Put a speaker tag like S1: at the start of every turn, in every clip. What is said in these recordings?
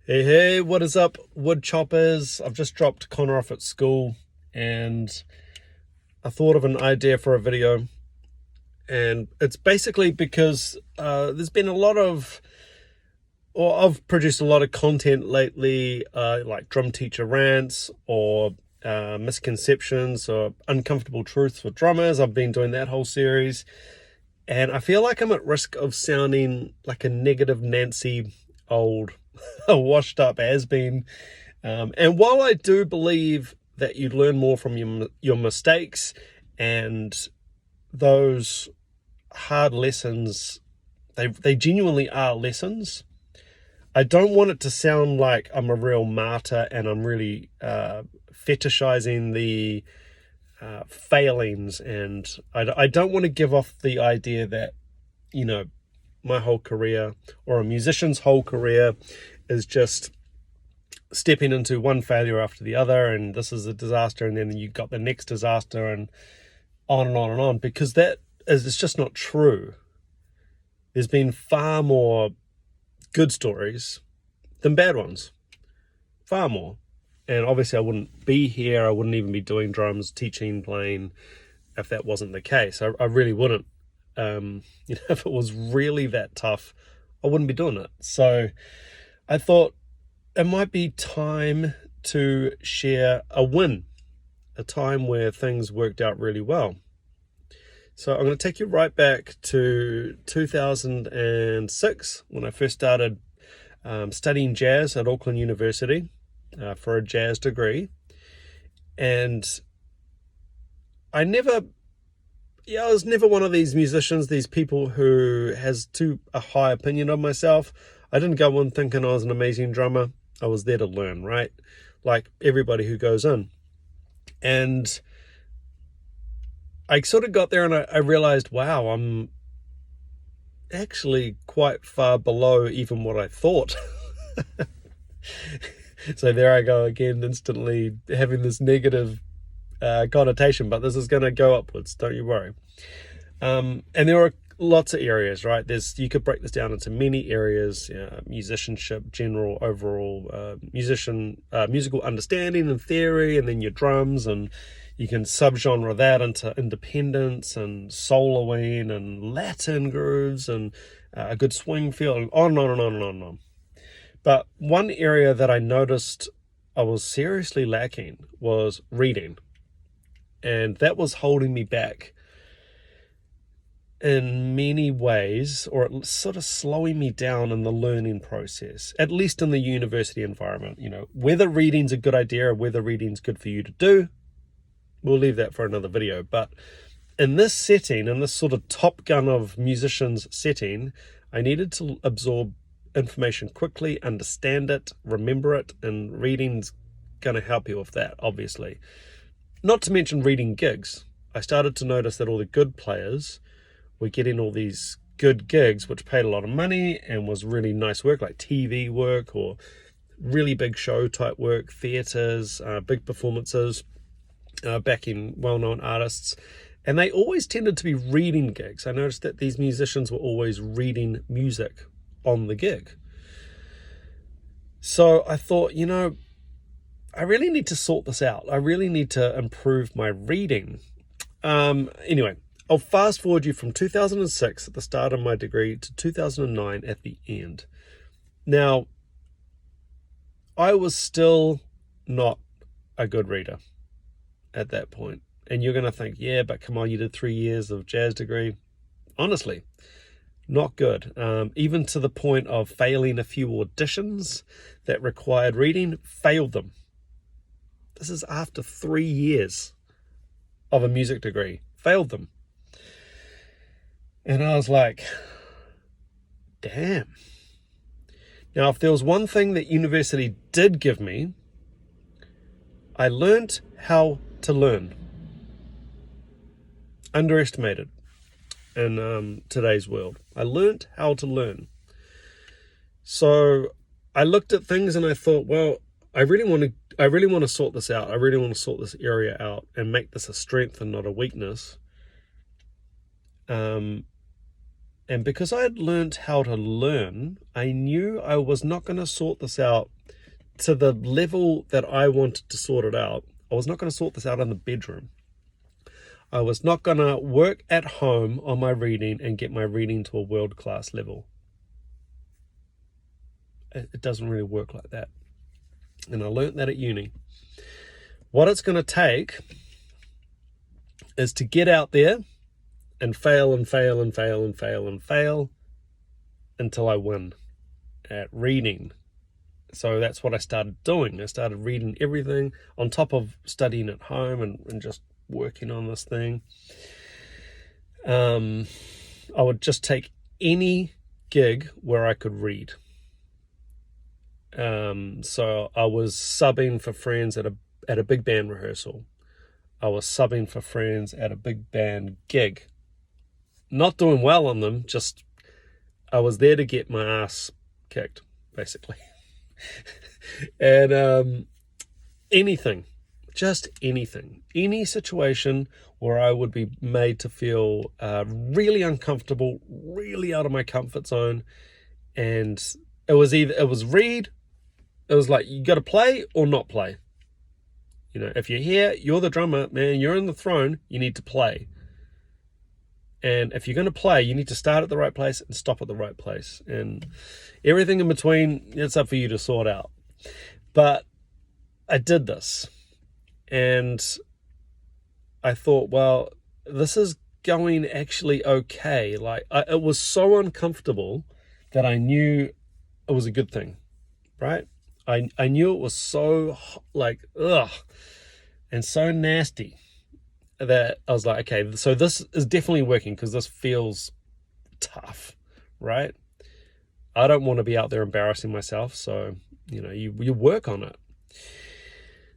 S1: Hey, what is up, wood choppers? I've just dropped Connor off at school and I thought of an idea for a video. And it's basically because there's been a lot of, or I've produced a lot of content lately, like drum teacher rants or misconceptions or uncomfortable truths for drummers. I've been doing that whole series. And I feel like I'm at risk of sounding like a negative Nancy old a washed up has-been. And while I do believe that you learn more from your mistakes and those hard lessons, they genuinely are lessons, I don't want it to sound like I'm a real martyr and I'm really fetishizing the failings. And I don't want to give off the idea that, my whole career or a musician's whole career is just stepping into one failure after the other, and this is a disaster, and then you got the next disaster, and on and on and on, because it's just not true. There's been far more good stories than bad ones. Far more. And obviously I wouldn't be here, I wouldn't even be doing drums, teaching, playing, if that wasn't the case. I really wouldn't. If it was really that tough, I wouldn't be doing it. So I thought it might be time to share a win, a time where things worked out really well. So I'm going to take you right back to 2006 when I first started studying jazz at Auckland University for a jazz degree. And I was never one of these musicians, these people who has a high opinion of myself. I didn't go in thinking I was an amazing drummer. I was there to learn, right? Like everybody who goes in. And I sort of got there and I realized, wow, I'm actually quite far below even what I thought. So there I go again, instantly having this negative connotation, but this is going to go upwards, don't you worry. And there are lots of areas, right? You could break this down into many areas: musicianship, general, overall, musical understanding and theory, and then your drums, and you can subgenre that into independence and soloing and Latin grooves and a good swing feel, and on and on and on and on and on. But one area that I noticed I was seriously lacking was reading. And that was holding me back in many ways, or it sort of slowing me down in the learning process, at least in the university environment. Whether reading's a good idea or whether reading's good for you to do, we'll leave that for another video. But in this setting, in this sort of Top Gun of musicians setting, I needed to absorb information quickly, understand it, remember it, and reading's going to help you with that, obviously. Not to mention reading gigs. I started to notice that all the good players were getting all these good gigs, which paid a lot of money and was really nice work, like TV work or really big show type work, theatres, big performances, backing well-known artists. And they always tended to be reading gigs. I noticed that these musicians were always reading music on the gig. So I thought, I really need to sort this out. I really need to improve my reading. Anyway, I'll fast forward you from 2006 at the start of my degree to 2009 at the end. Now, I was still not a good reader at that point. And you're going to think, yeah, but come on, you did 3 years of jazz degree. Honestly, not good. Even to the point of failing a few auditions that required reading, failed them. This is after 3 years of a music degree. Failed them. And I was like, damn. Now, if there was one thing that university did give me, I learned how to learn. Underestimated in today's world. I learned how to learn. So I looked at things and I thought, well, I really want to sort this out. I really want to sort this area out and make this a strength and not a weakness. And because I had learned how to learn, I knew I was not going to sort this out to the level that I wanted to sort it out. I was not going to sort this out in the bedroom. I was not going to work at home on my reading and get my reading to a world-class level. It doesn't really work like that. And I learned that at uni. What it's going to take is to get out there and fail and fail and fail and fail and fail until I win at reading. So that's what I started doing. I started reading everything on top of studying at home and just working on this thing. I would just take any gig where I could read. So I was subbing for friends at a big band rehearsal. I was subbing for friends at a big band gig. Not doing well on them, just I was there to get my ass kicked, basically. And anything, just anything, any situation where I would be made to feel really uncomfortable, really out of my comfort zone. And it was read, it was like, you got to play or not play. You know, if you're here, you're the drummer, man, you're in the throne, you need to play. And if you're going to play, you need to start at the right place and stop at the right place. And everything in between, it's up for you to sort out. But I did this. And I thought, well, this is going actually okay. Like, it was so uncomfortable that I knew it was a good thing, right? I knew it was so, like, ugh, and so nasty that I was like, okay, so this is definitely working because this feels tough, right? I don't want to be out there embarrassing myself, so, you know, you work on it.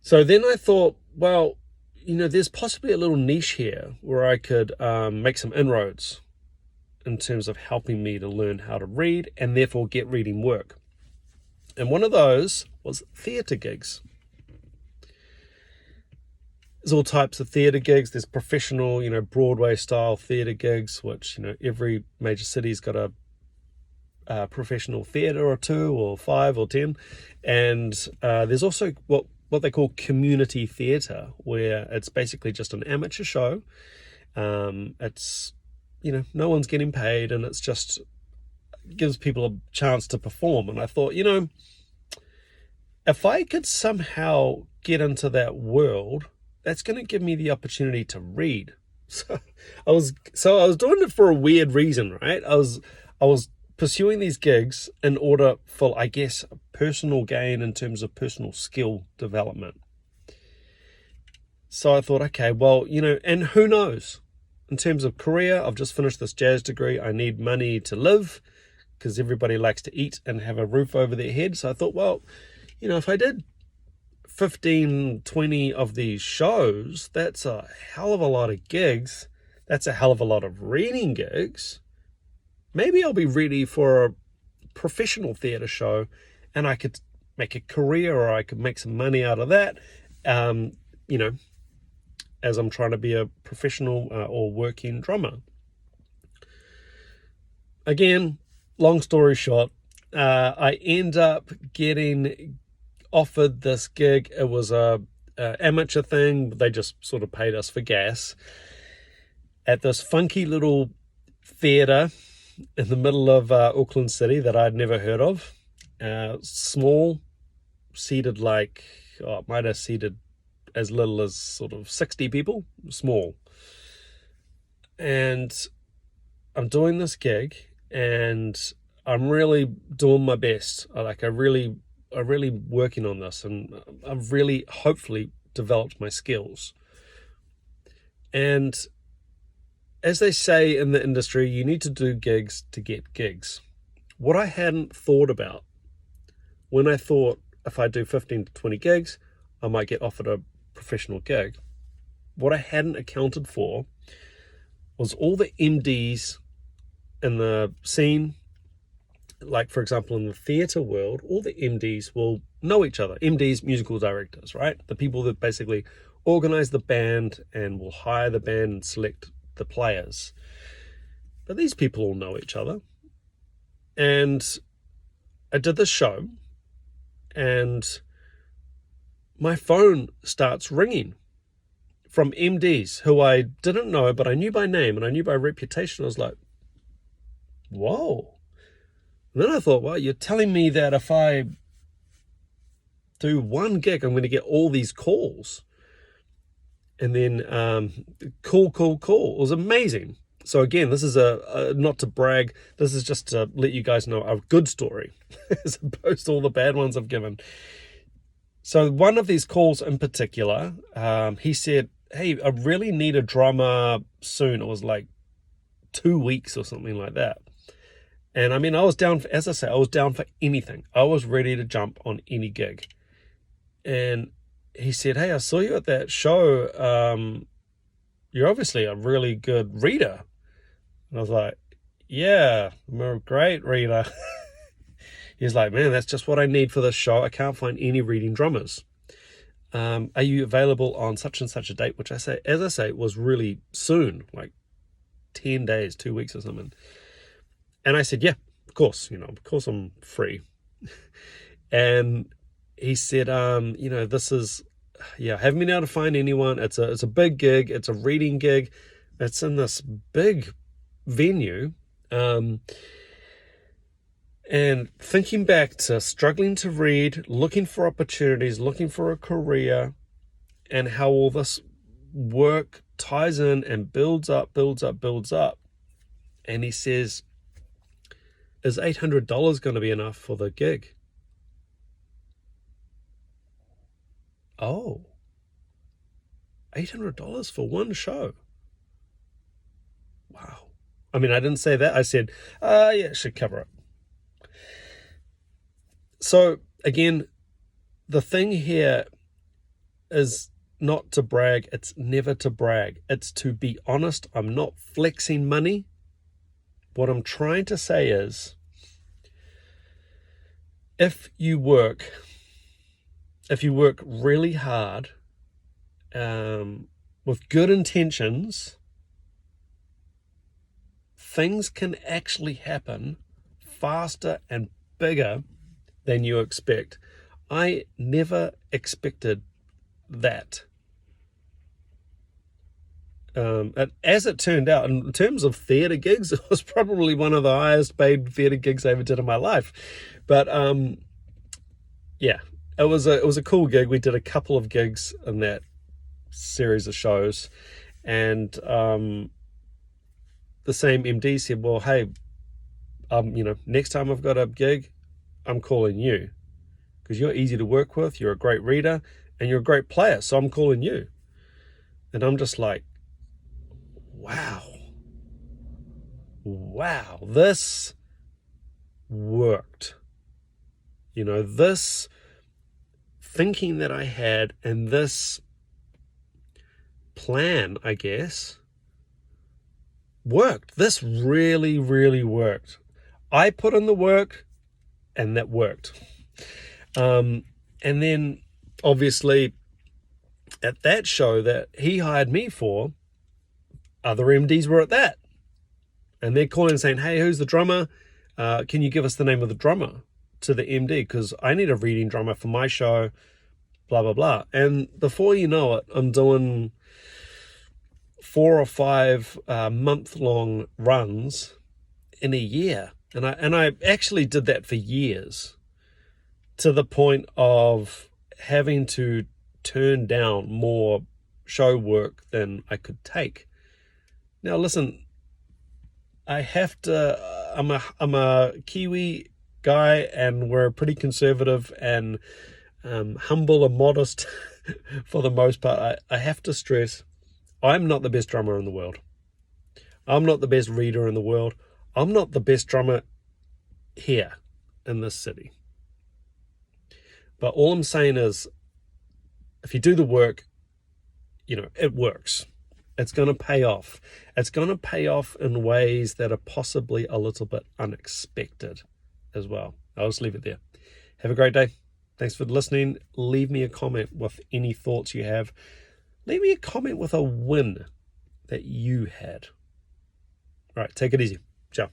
S1: So then I thought, well, you know, there's possibly a little niche here where I could make some inroads in terms of helping me to learn how to read and therefore get reading work. And one of those was theatre gigs. There's all types of theatre gigs. There's professional, you know, Broadway style theatre gigs, which, you know, every major city's got a professional theatre or 2 or 5 or 10. And there's also what they call community theatre, where it's basically just an amateur show. It's, you know, no one's getting paid, and it's just gives people a chance to perform. And I thought, you know, if I could somehow get into that world, that's going to give me the opportunity to read. So I was doing it for a weird reason, right? I was pursuing these gigs in order for, I guess, personal gain in terms of personal skill development. So I thought, okay, well, you know, and who knows? In terms of career, I've just finished this jazz degree. I need money to live because everybody likes to eat and have a roof over their head. So I thought, well, you know, if I did 15, 20 of these shows, that's a hell of a lot of gigs. That's a hell of a lot of reading gigs. Maybe I'll be ready for a professional theatre show and I could make a career, or I could make some money out of that, you know, as I'm trying to be a professional or working drummer. Again, long story short, I end up getting offered this gig. It was a amateur thing. They just sort of paid us for gas at this funky little theatre in the middle of Auckland City that I'd never heard of. Small, seated like, it might have seated as little as sort of 60 people, small. And I'm doing this gig and I'm really doing my best. I'm really working on this, and I've really hopefully developed my skills. And as they say in the industry, you need to do gigs to get gigs. What I hadn't thought about when I thought if I do 15 to 20 gigs, I might get offered a professional gig. What I hadn't accounted for was all the MDs in the scene. Like, for example, in the theatre world, all the MDs will know each other. MDs, musical directors, right? The people that basically organize the band and will hire the band and select the players. but these people all know each other. And I did the show, and my phone starts ringing from MDs who I didn't know, but I knew by name and I knew by reputation. I was like, whoa. And then I thought, well, you're telling me that if I do one gig, I'm going to get all these calls. And then call. It was amazing. So again, this is a not to brag, this is just to let you guys know a good story as opposed to all the bad ones I've given. So one of these calls in particular, he said, hey, I really need a drummer soon. It was like 2 weeks or something like that. And I mean, I was down, as I say, I was down for anything. I was ready to jump on any gig. And he said, hey, I saw you at that show. You're obviously a really good reader. And I was like, yeah, I'm a great reader. He's like, man, that's just what I need for this show. I can't find any reading drummers. Are you available on such and such a date? Which as I say, was really soon, like 10 days, 2 weeks or something. And I said, yeah, of course, of course I'm free. And he said, this is, I haven't been able to find anyone. It's a big gig. It's a reading gig. It's in this big venue. And thinking back to struggling to read, looking for opportunities, looking for a career, and how all this work ties in and builds up. And he says, is $800 going to be enough for the gig? Oh, $800 for one show. Wow. I mean, I didn't say that. I said, yeah, it should cover it. So again, the thing here is not to brag. It's never to brag. It's to be honest. I'm not flexing money. What I'm trying to say is, if you work really hard, with good intentions, things can actually happen faster and bigger than you expect. I never expected that. As it turned out, in terms of theatre gigs, it was probably one of the highest paid theatre gigs I ever did in my life. But it was a cool gig. We did a couple of gigs in that series of shows, and the same MD said, well, hey, next time I've got a gig, I'm calling you, because you're easy to work with, you're a great reader, and you're a great player, so I'm calling you. And I'm just like, wow, this worked. This thinking that I had, and this plan, I guess, worked. This really, really worked. I put in the work, and that worked. And then obviously at that show that he hired me for, other MDs were at that, and they're calling and saying, hey, who's the drummer? Can you give us the name of the drummer to the MD? Because I need a reading drummer for my show, blah, blah, blah. And before you know it, I'm doing 4 or 5 month-long runs in a year. And I actually did that for years, to the point of having to turn down more show work than I could take. Now, listen, I have to, I'm a Kiwi guy, and we're pretty conservative and humble and modest for the most part. I have to stress, I'm not the best drummer in the world. I'm not the best reader in the world. I'm not the best drummer here in this city. But all I'm saying is, if you do the work, it works. It's going to pay off. It's going to pay off in ways that are possibly a little bit unexpected as well. I'll just leave it there. Have a great day. Thanks for listening. Leave me a comment with any thoughts you have. Leave me a comment with a win that you had. All right, take it easy. Ciao.